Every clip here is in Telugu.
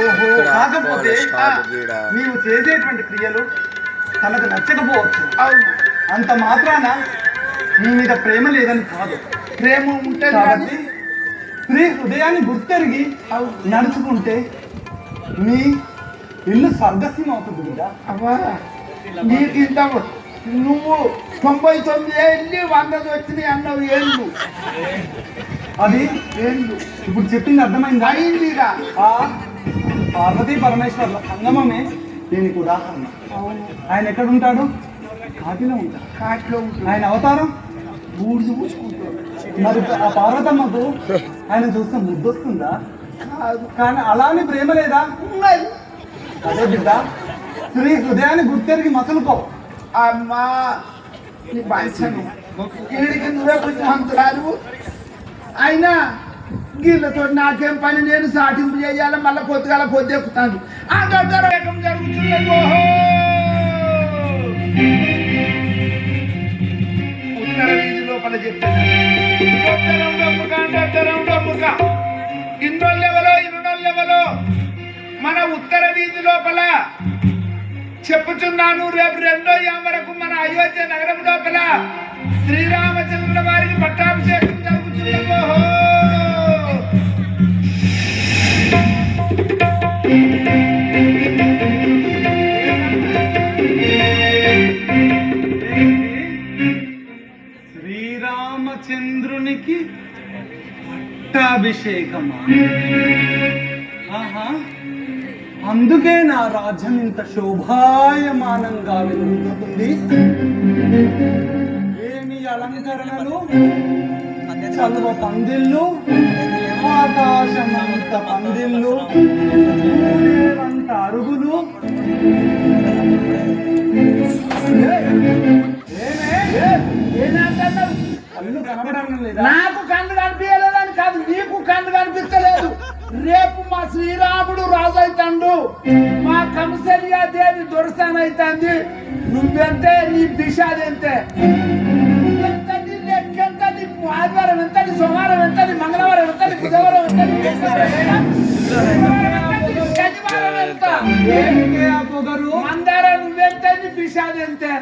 ఓహో, కాకపోతే నీవు చేసేటువంటి క్రియలు తనకు నచ్చకపోవచ్చు. అవును, అంత మాత్రాన నీ మీద ప్రేమ లేదని కాదు. ప్రేమ ఉంటే కాబట్టి స్త్రీ హృదయాన్ని గుర్తెరిగి నడుచుకుంటే నీ ఇల్లు స్వర్గసీమ అవుతుంది కదా. అవ్వా, నీకు ఇంత నువ్వు 99 ఏళ్ళు 100 వచ్చినాయి అన్నావు. ఏళ్ళు అది ఏళ్ళు ఇప్పుడు చెప్పింది అర్థమైంది. అయిందిగా. పార్వతీ పరమేశ్వర్ల సంగమమే దీనికి ఉదాహరణ. ఆయన ఎక్కడ ఉంటాడు? కాటిలో ఉంటాడు. కాటిలో ఉంటాడు. ఆయన అవతారం బూడిద పూసుకుంటాడు. మరి ఆ పార్వతమ్మకు ఆయన చూస్తే ముద్దొస్తుందా? కాదు. కానీ అలానే ప్రేమ లేదా? ఉన్నది. అదే బిడ్డ, స్త్రీ హృదయాన్ని గుర్తెరిగి మసలుకో. అమ్మా, నీ బాధ్యను వీడికి నువ్వే బుద్ధిమంతురాలు. అయినా వీళ్ళతో నాకేం పని, నేను సాటింపు చేయాలి. మళ్ళీ పొద్దుగాల పొద్దెక్కుతాను. ఏకం జరుగుతున్నది. ఓహో, ఉత్తర వీధి లోపల చెప్తాను. ఇన్నోళ్ళెవలో మన ఉత్తర వీధి లోపల చెప్పుచున్నాను. రేపు 2వ వరకు మన అయోధ్య నగరం లోపల శ్రీరామచంద్రుల వారికి పట్టాభిషేకం జరుగుతున్నది. ఓహో, శ్రీరామచంద్రునికి పట్టాభిషేకమా? ఆహా, అందుకే నా రాజ్యం ఇంత శోభాయమానంగా వెలుగుతుంది. ఏమి అలంకరణలు, చలువ పందిళ్ళు, ఆకాశమంత పందిళ్ళు, వంట అరుగులు. కళ్ళు కనబడడం లేదా? నాకు కన్ను కనిపించలేదని కాదు, నీకు కన్ను కనిపించలేదు. రేపు మా శ్రీరాముడు రాజు అవుతాడు, మా కంసల్యా దేవి దొరసాన్ అవుతుంది. నువ్వెంతే, నీ దిశాదెంతే, నువ్వెంత, నీ లెక్కెంత, నీ ఆదివారం ఎంత, నీ సోమవారం ఎంత, నీ మంగళవారం ఎంత, నీ బుధవారం ఎంత, నీ శనివారం ఎంత, మందార నువ్వెంత, నీ దిశాదెంతే.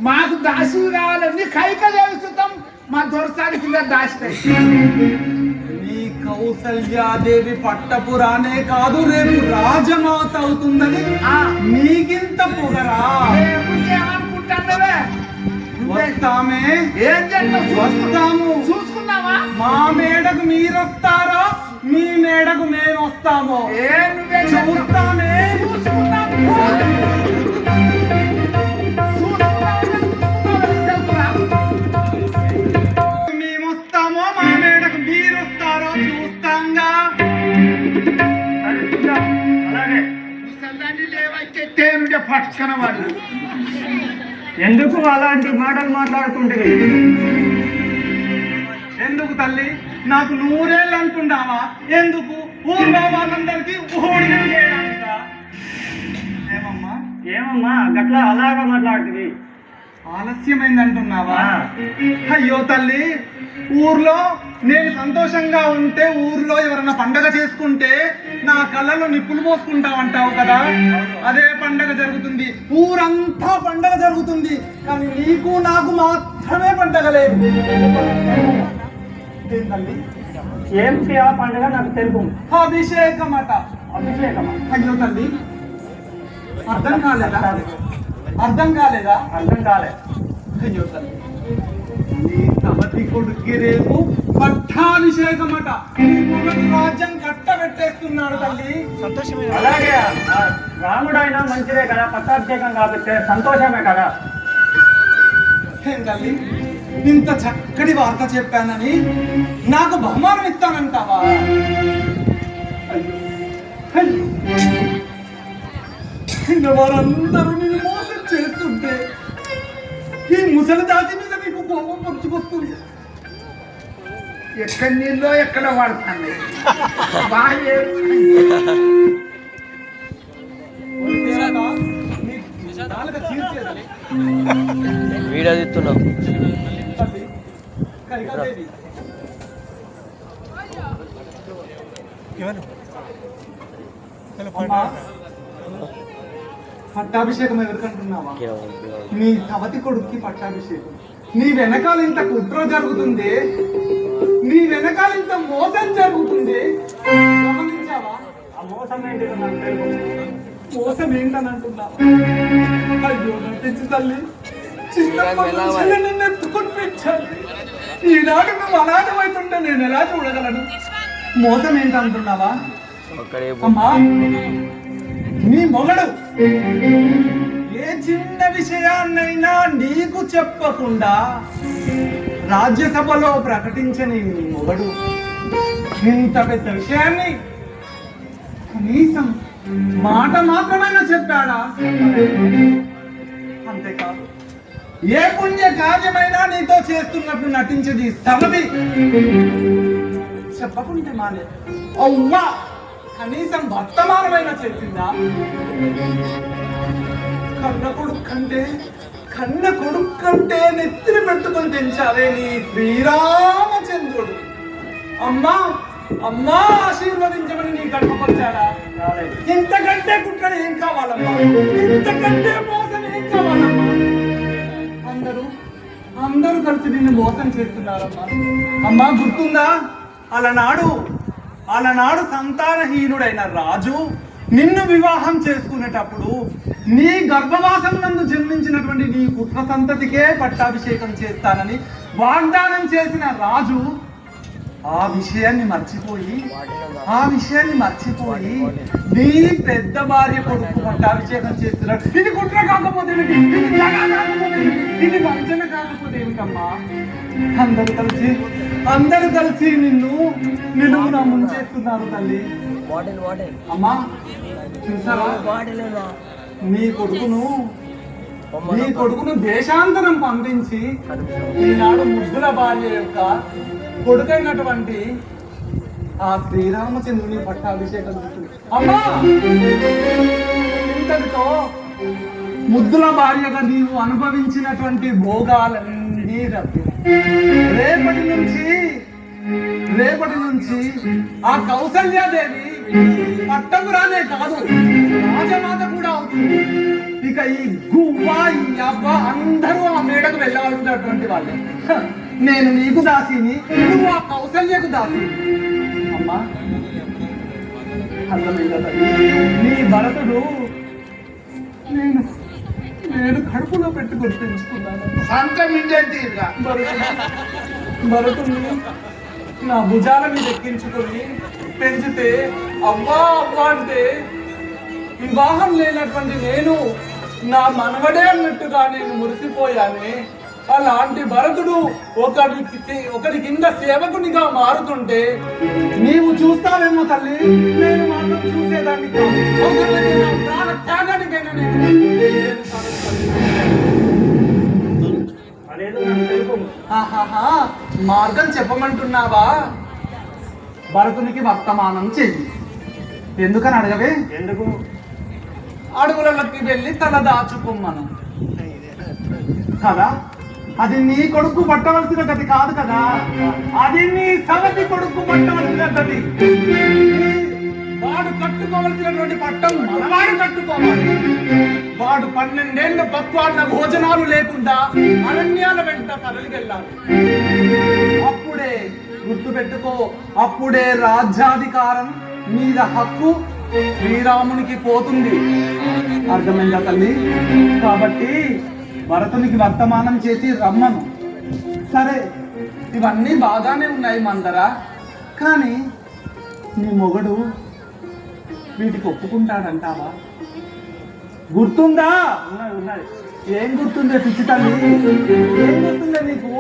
మాకు దాసి కావాలి. నీ కైక దేవిస్తాం, మా దొరసాని కింద దాసి. నీ కౌసల్యాదేవి పట్టపురానే కాదు, రేపు రాజమాత అవుతుందని నీకింత పొగరా? ఏమనుకుంటావే? వస్తామే. ఏం చేస్తావు? వస్తాము. చూసుకున్నావా? మా మేడకు మీరొస్తారో మీ మేడకు మేము వస్తామో చూస్తామే. మేమొస్తామో మా మేడకు మీరొస్తారో చూస్తాంగా. అలాగే పట్టుకున్న వాళ్ళు ఎందుకు అలాంటి మాటలు మాట్లాడుతుంటే? ఎందుకు తల్లి, నాకు 100 ఏళ్ళు అంటున్నావా? ఎందుకు ఊర్లో వాళ్ళందరికీ ఊడిగం చేయడానిక? ఏమమ్మా గట్లా అలాగా మాట్లాడుతుంది? ఆలస్యమైంది అంటున్నావా? అయ్యో తల్లి, ఊర్లో నేను సంతోషంగా ఉంటే, ఊర్లో ఎవరన్నా పండగ చేసుకుంటే నా కళ్ళలో నిప్పులు పోసుకుంటావంటావు కదా, అదే పండగ జరుగుతుంది. ఊరంతా పండగ జరుగుతుంది, కానీ నీకు నాకు మాత్రమే పండగ లేదు. తల్లి, ఏమిటి ఆ పండుగ నాకు తెలుపు? అభిషేకం అట. అభిషేకమా? అయ్యో తల్లి, అర్థం కాలేదా? అర్థం కాలేదా? అర్థం కాలే. అయ్యో తల్లి, నీ సవతి కొడుక్కి రేపు పట్టాభిషేకం అట. రాజ్యం కట్టబెట్టేస్తున్నాడు తల్లి. సంతోషమే. అలాగే రాముడైనా మంచిదే కదా, పట్టాభిషేకం కాబట్టి సంతోషమే కదా. ఏం తల్లి, ఇంత చక్కటి వార్త చెప్పానని నాకు బహుమానం ఇస్తానంటావా? వారందరూ నేను మోసం చేస్తుంటే ఈ ముసలి దాసి మీద నీకు కోపం పొడుచుకొస్తుంది. ఎక్కడ నీళ్ళో ఎక్కడ వాడుతుంది. బాగా వీడియో తీస్తున్నావు. ఎవరు అమ్మా, పట్టాభిషేకం ఎవరికంటున్నావా? నీ సవతి కొడుక్కి పట్టాభిషేకం. నీ వెనకాల ఇంత కుట్ర జరుగుతుంది, నీ వెనకాల ఇంత మోసం జరుగుతుంది. గమనించావా? ఆ మోసం ఏంటి? మోసం ఏంటని అంటున్నావా? అయ్యో నా పిచ్చి తల్లి, చిన్నప్పటి నుంచి నిన్ను ఎత్తుకొని పెంచాలి. ఈనాడు నువ్వు అనాథమైతుంటే నేను ఎలా చూడగలను? మోసం ఏంటంటున్నావా? అమ్మా, నీ మొగడు ఏ చిన్న విషయాన్నైనా నీకు చెప్పకుండా రాజ్యసభలో ప్రకటించని నీ మొగడు ఇంత పెద్ద విషయాన్ని కనీసం మాట మాత్రమైనా చెప్పాడా? అంతేకాదు, ఏ పుణ్య కార్యమైనా నీతో చేస్తున్నట్టు నటించేది సవతి చెప్పకుంటే మానే అవ్వా కనీసం వర్తమానమైనా చెప్పిందా? కన్న కొడుకు కంటే నెత్తిని పెట్టుకొని పెంచాలే నీ శ్రీరామచంద్రుడు. అమ్మా అమ్మా ఆశీర్వదించమని నీ గడపకొచ్చాడా? ఇంతకంటే కుట్ర ఏం కావాలమ్మా? ఇంతకంటే మోసం ఏం కావాలమ్మా? అందరూ కలిసి నిన్ను మోసం చేస్తున్నారమ్మా. అమ్మా, గుర్తుందా? అలనాడు సంతానహీనుడైన రాజు నిన్ను వివాహం చేసుకునేటప్పుడు నీ గర్భవాసం నందు జన్మించినటువంటి నీ పుత్ర సంతతికే పట్టాభిషేకం చేస్తానని వాగ్దానం చేసిన రాజు ఆ విషయాన్ని మర్చిపోయి నీ పెద్ద భార్య కొడుకు పట్టాభిషేకం చేస్తున్నాడు. ఇది కుట్ర కాకపోతే ఏమిటి? ఇది దగా కాకపోతే ఏమిటి? ఇది వంచన కాకపోతే ఏమిటమ్మా? అందరూ కలిసి నిన్ను నిలువునా ముంచేస్తున్నారు తల్లి. అమ్మా, చూసావా? నీ కొడుకును దేశాంతరం పంపించి ఈనాడు ముద్దుల భార్య యొక్క కొడుకైనటువంటి ఆ శ్రీరామచంద్రుని పట్టాభిషేకం చేస్తుంది. అమ్మా, ఇంతటితో ముద్దుల భార్యగా నీవు అనుభవించినటువంటి భోగాలన్నీ రద్దు. రేపటి నుంచి ఆ కౌసల్యాదేవి పట్టపురానే కాదు, రాజమాత కూడా అవుతుంది. ఇక ఈ గువ్వ ఈ అవ్వ అందరూ ఆ మేడకు వెళ్ళవలసినటువంటి వాళ్ళే. నేను నీకు దాసిని, నువ్వు ఆ కౌసల్యకు దాసి. అమ్మా, అర్థమైందా? నీ భరతుడు నేను కడుపులో పెట్టుకొని పెంచుకున్నాను. భరతుడిని నా భుజాల మీద ఎక్కించుకొని పెంచితే అవ్వా అంటే వివాహం లేనటువంటి నేను నా మనవడే అన్నట్టుగా నేను మురిసిపోయానే. అలాంటి భరతుడు ఒకరి కింద సేవకునిగా మారుతుంటే నీవు చూస్తావేమో తల్లి, నేను మాత్రం చూసేదాన్ని త్యాగానికైనా మార్గం చెప్పమంటున్నావా? భరతునికి వర్తమానం చెయ్యి. ఎందుకని అడగవే? ఎందుకు? అడుగులకి వెళ్ళి తల దాచుకోమను కదా. అది నీ కొడుకు పట్టవలసిన గతి కాదు కదా, అది నీ సవతి కొడుకు పట్టవలసిన గతి. వాడు కట్టుకోవలసినటువంటి పట్టం మనవాడు కట్టుకోవాలి. వాడు 12 ఏళ్ళు పక్వాన్న భోజనాలు లేకుండా అరణ్యాల వెంట తరలి వెళ్ళాలి. అప్పుడే గుర్తుపెట్టుకో, అప్పుడే రాజ్యాధికారం మీద హక్కు శ్రీరామునికి పోతుంది. అర్థమైందా తల్లి? కాబట్టి భరతునికి వర్తమానం చేసి రమ్మను. సరే, ఇవన్నీ బాగానే ఉన్నాయి మందరా, కానీ నీ మొగడు వీటికి ఒప్పుకుంటాడంటావా? గుర్తుందా? ఉన్నది. ఏం గుర్తుందే పిచ్చి తల్లి? ఏం గుర్తుందే నీకు?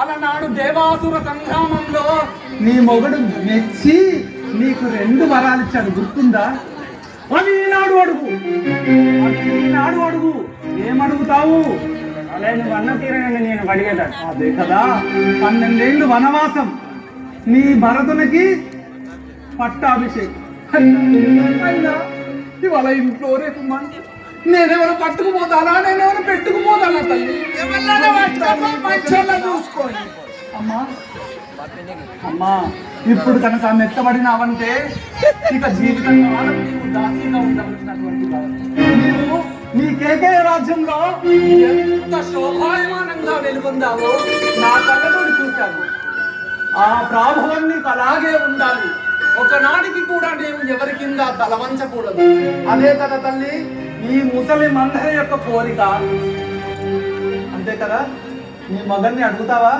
అలనాడు దేవాసుర సంగ్రామంలో నీ మొగడు మెచ్చి నీకు 2 వరాలు ఇచ్చాడు. గుర్తుందా? అవి ఈనాడు అడుగు. ఏమడుగుతావు? అలా నువ్వు అన్న తీరని నేను అడిగేదా? అదే కదా, 12 ఏళ్ళు వనవాసం, నీ భరతునికి పట్టాభిషేకం. ఇవాళ ఇంట్లో రేపు నేనెవరు పట్టుకుపోతానా, నేనెవరు పెట్టుకుపోతానా తల్లి? చూసుకోండి అమ్మా, అమ్మా ఇప్పుడు కనుక మెత్తబడినావంటే ఇక జీవితకాలం నీవు దాసీగా ఉండవలసినటువంటి నీవు నీ కేకే రాజ్యంలో ఎంత శోభాయమానంగా వెలుగొందావో నా కళ్ళతో చూశాను. ఆ ప్రాభవం నీకు అలాగే ఉండాలి. ఒకనాటికి కూడా నీవు ఎవరి కింద తలవంచకూడదు. అదే కదా తల్లి ఈ ముసలి మందర యొక్క కోరిక. అంతే కదా. నీ మగన్ని అడుగుతావా?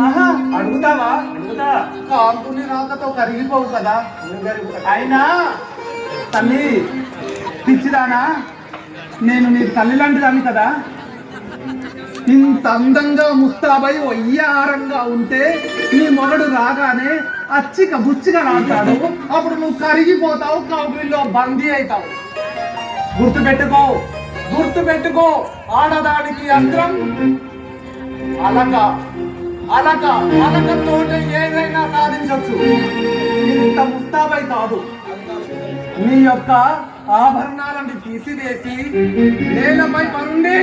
ఆహా అడుగుతావా? అడుగుతా. కాంతుని రాకతో కరిగిపోవు కదా. అయినా తల్లి పిచ్చిదానా, నేను నీకు తల్లి లాంటిదాన్ని కదా. ఇంత అందంగా ముస్తాబై వయ్యారంగా ఉంటే నీ మొగడు రాగానే అచ్చిక బుచ్చిగా రాస్తాడు. అప్పుడు నువ్వు కరిగిపోతావు, కౌగిల్లో బందీ అవుతావు. గుర్తుపెట్టుకో, గుర్తుపెట్టుకో. ఆడదానికి అస్త్రం అలక, అలక, అలకతోనే ఏదైనా సాధించవచ్చు. ఇంత ముస్తాబై కాదు. నీ యొక్క ఆభరణాలను తీసివేసి నేలపై పరుండి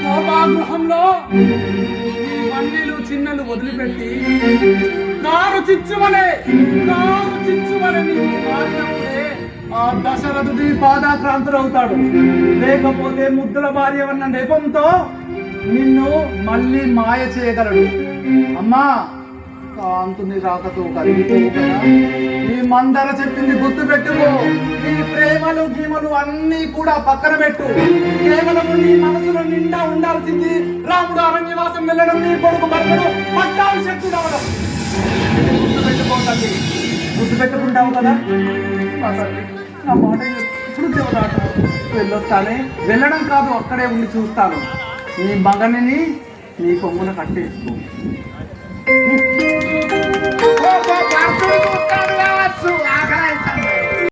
కోపాగృహంలో ఈ వన్నెలు చిన్నలు వదిలిపెట్టి కారు చిచ్చువలే నీవు మారినప్పుడే ఆ దశరథుడి పాదాక్రాంతులవుతాడు. లేకపోతే ముద్దుల భార్య అన్న నెపంతో నిన్ను మళ్ళీ మాయ చేయగలడు. అమ్మా కాంతుని రాకతో కరిగిపోవు కదా. ఈ మందర చెప్పింది గుర్తు పెట్టుకో. నీ ప్రేమలు గీమలు అన్నీ కూడా పక్కన పెట్టు. కేవలం నీ మనసులో నిండా ఉండాల్సింది రాముడు అరణ్యవాసం వెళ్ళడం, నీ కొడుకు భర్తడు పట్టాభిషేకుడు అవడం. గుర్తు పెట్టుకోండి. గుర్తు పెట్టుకుంటావు కదా. నా మాట ఎప్పుడు దేవదాట వెళ్ళొస్తానే. వెళ్ళడం కాదు, అక్కడే ఉండి చూస్తాను. నీ మగనిని నీ కొమ్మున కట్టేసుకో.